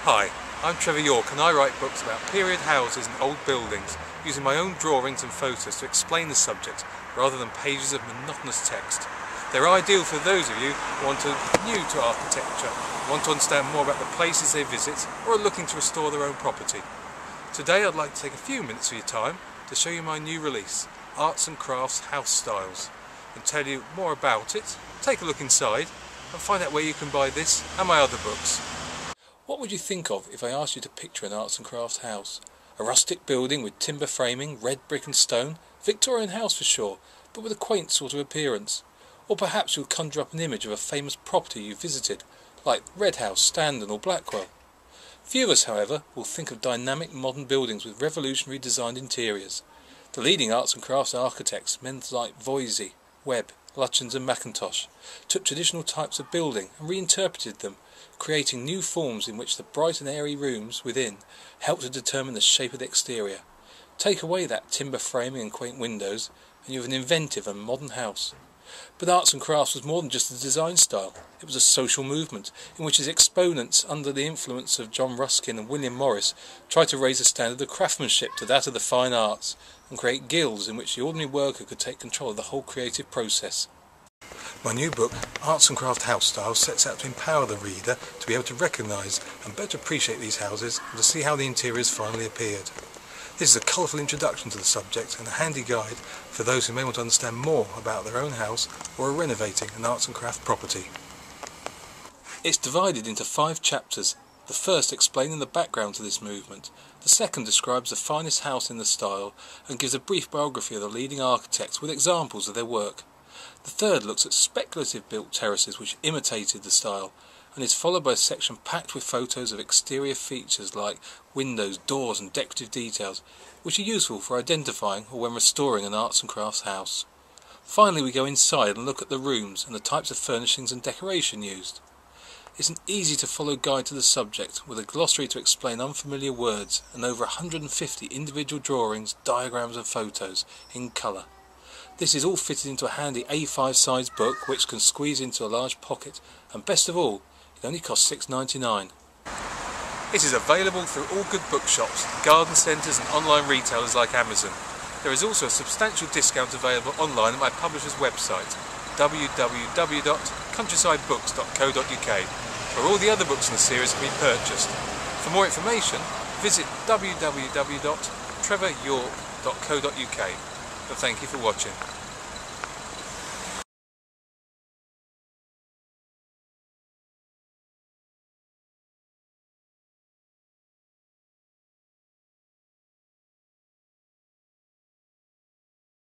Hi, I'm Trevor Yorke and I write books about period houses and old buildings, using my own drawings and photos to explain the subject rather than pages of monotonous text. They're ideal for those of you who are new to architecture, want to understand more about the places they visit, or are looking to restore their own property. Today I'd like to take a few minutes of your time to show you my new release, Arts and Crafts House Styles, and tell you more about it, take a look inside, and find out where you can buy this and my other books. What would you think of if I asked you to picture an arts and crafts house? A rustic building with timber framing, red brick and stone, Victorian house for sure, but with a quaint sort of appearance. Or perhaps you'll conjure up an image of a famous property you visited, like Red House, Standon or Blackwell. Few of us, however, will think of dynamic modern buildings with revolutionary designed interiors. The leading arts and crafts architects, men like Voysey, Webb, Lutyens and Mackintosh, took traditional types of building and reinterpreted them, creating new forms in which the bright and airy rooms within help to determine the shape of the exterior. Take away that timber framing and quaint windows and you have an inventive and modern house. But arts and crafts was more than just a design style. It was a social movement in which its exponents, under the influence of John Ruskin and William Morris, tried to raise the standard of craftsmanship to that of the fine arts and create guilds in which the ordinary worker could take control of the whole creative process. My new book, Arts and Craft House Styles, sets out to empower the reader to be able to recognise and better appreciate these houses and to see how the interiors finally appeared. This is a colourful introduction to the subject and a handy guide for those who may want to understand more about their own house or are renovating an arts and craft property. It's divided into 5 chapters, the first explaining the background to this movement, the second describes the finest house in the style and gives a brief biography of the leading architects with examples of their work. The third looks at speculative built terraces which imitated the style, and is followed by a section packed with photos of exterior features like windows, doors and decorative details, which are useful for identifying or when restoring an arts and crafts house. Finally we go inside and look at the rooms and the types of furnishings and decoration used. It's an easy to follow guide to the subject, with a glossary to explain unfamiliar words and over 150 individual drawings, diagrams and photos in colour. This is all fitted into a handy A5 size book which can squeeze into a large pocket, and best of all, it only costs $6.99. It is available through all good bookshops, garden centres and online retailers like Amazon. There is also a substantial discount available online at my publisher's website, www.countrysidebooks.co.uk, where all the other books in the series can be purchased. For more information, visit www.trevoryorke.co.uk. But thank you for watching.